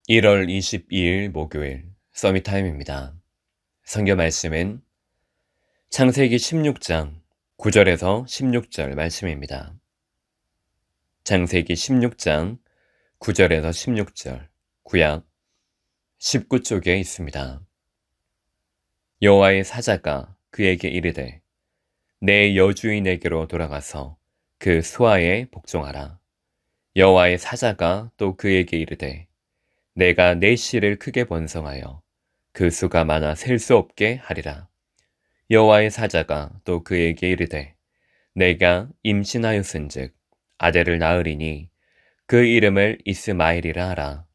1월 22일 목요일 서밋타임입니다. 성경 말씀은 창세기 16장 9절에서 16절 말씀입니다. 창세기 16장 9절에서 16절 구약 19쪽에 있습니다. 여호와의 사자가 그에게 이르되 내 여주인에게로 돌아가서 그 수하에 복종하라. 여호와의 사자가 또 그에게 이르되 내가 내 씨를 크게 번성하여 그 수가 많아 셀 수 없게 하리라. 여호와의 사자가 또 그에게 이르되 내가 임신하였은즉 아들을 낳으리니 그 이름을 이스마엘이라 하라.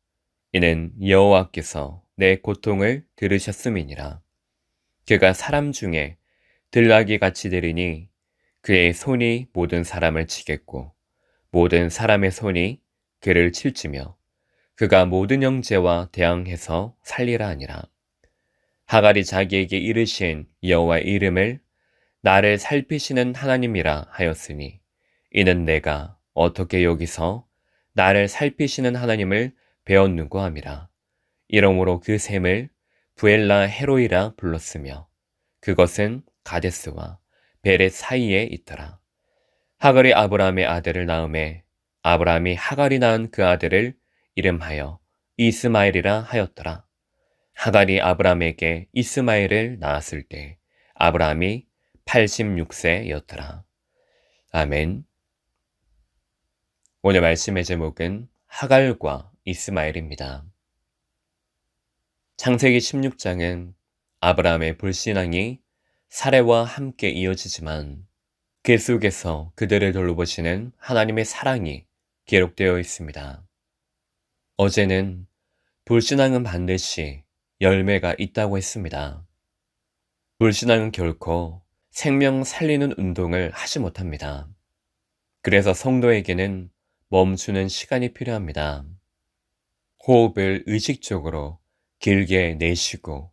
이는 여호와께서 내 고통을 들으셨음이니라. 그가 사람 중에 들나귀 같이 되리니 그의 손이 모든 사람을 치겠고 모든 사람의 손이 그를 칠지며 그가 모든 형제와 대항해서 살리라 하니라. 하갈이 자기에게 이르신 여호와의 이름을 나를 살피시는 하나님이라 하였으니 이는 내가 어떻게 여기서 나를 살피시는 하나님을 배웠는고 함이라. 이러므로 그 샘을 부엘라 헤로이라 불렀으며 그것은 가데스와 베렛 사이에 있더라. 하갈이 아브라함의 아들을 낳음에 아브라함이 하갈이 낳은 그 아들을 이름하여 이스마엘이라 하였더라. 하갈이 아브라함에게 이스마엘을 낳았을 때 아브라함이 86세였더라. 아멘. 오늘 말씀의 제목은 하갈과 이스마엘입니다. 창세기 16장은 아브라함의 불신앙이 사례와 함께 이어지지만 그 속에서 그들을 돌보시는 하나님의 사랑이 기록되어 있습니다. 어제는 불신앙은 반드시 열매가 있다고 했습니다. 불신앙은 결코 생명 살리는 운동을 하지 못합니다. 그래서 성도에게는 멈추는 시간이 필요합니다. 호흡을 의식적으로 길게 내쉬고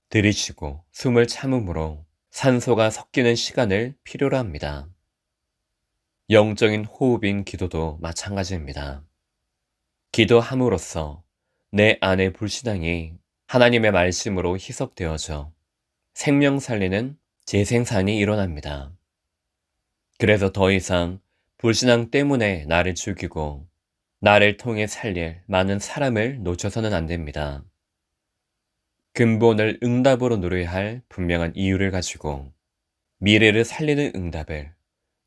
들이쉬고 숨을 참음으로 산소가 섞이는 시간을 필요로 합니다. 영적인 호흡인 기도도 마찬가지입니다. 기도함으로써 내 안의 불신앙이 하나님의 말씀으로 희석되어져 생명 살리는 재생산이 일어납니다. 그래서 더 이상 불신앙 때문에 나를 죽이고 나를 통해 살릴 많은 사람을 놓쳐서는 안 됩니다. 근본을 응답으로 누려야 할 분명한 이유를 가지고 미래를 살리는 응답을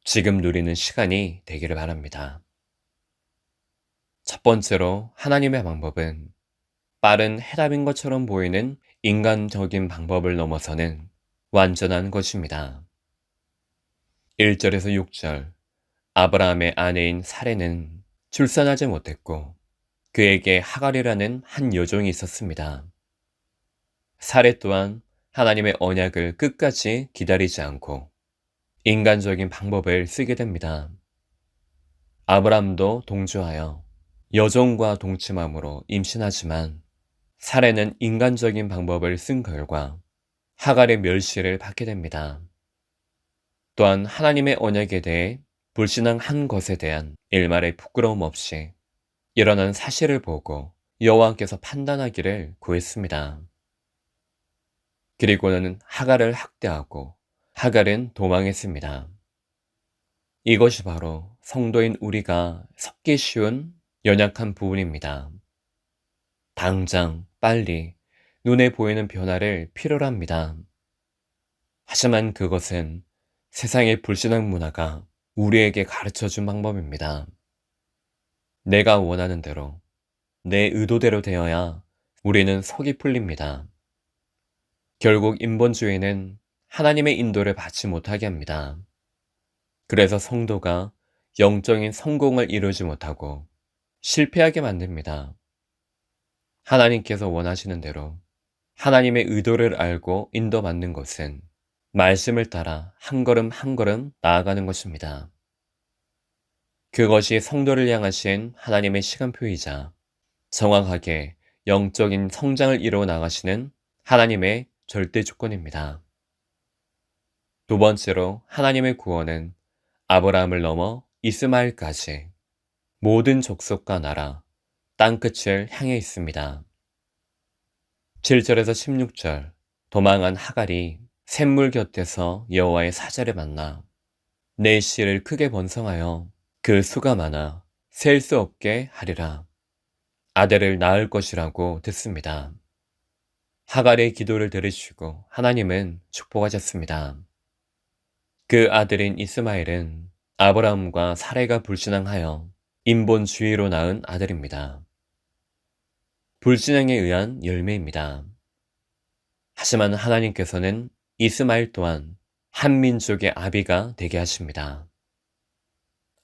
지금 누리는 시간이 되기를 바랍니다. 첫 번째로 하나님의 방법은 빠른 해답인 것처럼 보이는 인간적인 방법을 넘어서는 완전한 것입니다. 1절에서 6절 아브라함의 아내인 사레는 출산하지 못했고 그에게 하갈이라는 한 여종이 있었습니다. 사레 또한 하나님의 언약을 끝까지 기다리지 않고 인간적인 방법을 쓰게 됩니다. 아브라함도 동조하여 여종과 동침함으로 임신하지만 사레는 인간적인 방법을 쓴 결과 하갈의 멸시를 받게 됩니다. 또한 하나님의 언약에 대해 불신앙한 것에 대한 일말의 부끄러움 없이 일어난 사실을 보고 여호와께서 판단하기를 구했습니다. 그리고는 하갈을 학대하고 하갈은 도망했습니다. 이것이 바로 성도인 우리가 섞기 쉬운 연약한 부분입니다. 당장 빨리 눈에 보이는 변화를 필요로 합니다. 하지만 그것은 세상의 불신앙 문화가 우리에게 가르쳐준 방법입니다. 내가 원하는 대로, 내 의도대로 되어야 우리는 속이 풀립니다. 결국 인본주의는 하나님의 인도를 받지 못하게 합니다. 그래서 성도가 영적인 성공을 이루지 못하고 실패하게 만듭니다. 하나님께서 원하시는 대로 하나님의 의도를 알고 인도받는 것은 말씀을 따라 한 걸음 한 걸음 나아가는 것입니다. 그것이 성도를 향하신 하나님의 시간표이자 정확하게 영적인 성장을 이루어 나가시는 하나님의 절대 조건입니다. 두 번째로 하나님의 구원은 아브라함을 넘어 이스마엘까지 모든 족속과 나라, 땅끝을 향해 있습니다. 7절에서 16절, 도망한 하갈이 샘물 곁에서 여호와의 사자를 만나 내 씨를 크게 번성하여 그 수가 많아 셀 수 없게 하리라. 아들을 낳을 것이라고 듣습니다. 하갈의 기도를 들으시고 하나님은 축복하셨습니다. 그 아들인 이스마엘은 아브라함과 사레가 불신앙하여 인본주의로 낳은 아들입니다. 불신앙에 의한 열매입니다. 하지만 하나님께서는 이스마엘 또한 한 민족의 아비가 되게 하십니다.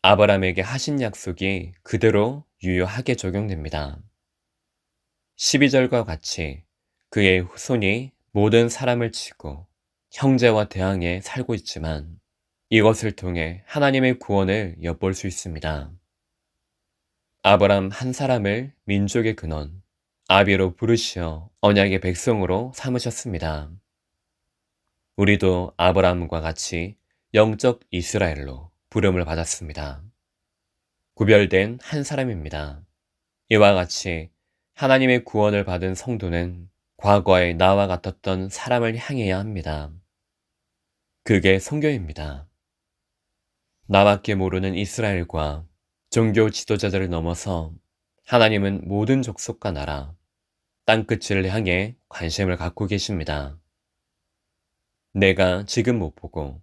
아브라함에게 하신 약속이 그대로 유효하게 적용됩니다. 12절과 같이 그의 후손이 모든 사람을 치고 형제와 대항해 살고 있지만 이것을 통해 하나님의 구원을 엿볼 수 있습니다. 아브라함 한 사람을 민족의 근원, 아비로 부르시어 언약의 백성으로 삼으셨습니다. 우리도 아브라함과 같이 영적 이스라엘로 부름을 받았습니다. 구별된 한 사람입니다. 이와 같이 하나님의 구원을 받은 성도는 과거의 나와 같았던 사람을 향해야 합니다. 그게 선교입니다. 나밖에 모르는 이스라엘과 종교 지도자들을 넘어서 하나님은 모든 족속과 나라, 땅끝을 향해 관심을 갖고 계십니다. 내가 지금 못 보고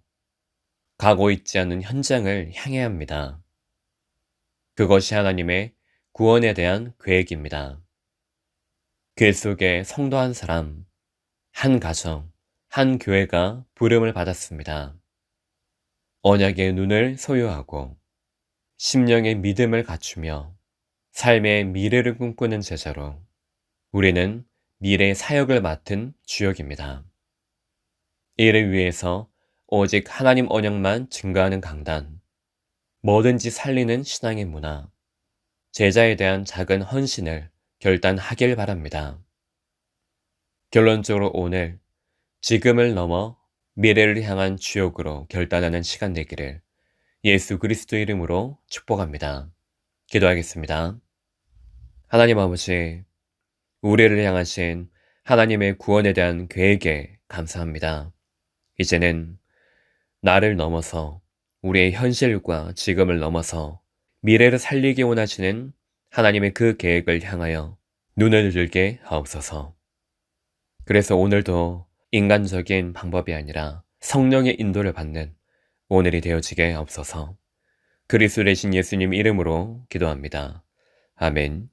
가고 있지 않은 현장을 향해야 합니다. 그것이 하나님의 구원에 대한 계획입니다. 그 속에 성도 한 사람, 한 가정, 한 교회가 부름을 받았습니다. 언약의 눈을 소유하고 심령의 믿음을 갖추며 삶의 미래를 꿈꾸는 제자로 우리는 미래 사역을 맡은 주역입니다. 이를 위해서 오직 하나님 언약만 증거하는 강단, 뭐든지 살리는 신앙의 문화, 제자에 대한 작은 헌신을 결단하길 바랍니다. 결론적으로 오늘 지금을 넘어 미래를 향한 주역으로 결단하는 시간 되기를 예수 그리스도 이름으로 축복합니다. 기도하겠습니다. 하나님 아버지, 우리를 향하신 하나님의 구원에 대한 계획에 감사합니다. 이제는 나를 넘어서 우리의 현실과 지금을 넘어서 미래를 살리기 원하시는 하나님의 그 계획을 향하여 눈을 들게 하옵소서. 그래서 오늘도 인간적인 방법이 아니라 성령의 인도를 받는 오늘이 되어지게 하옵소서. 그리스도 되신 예수님 이름으로 기도합니다. 아멘.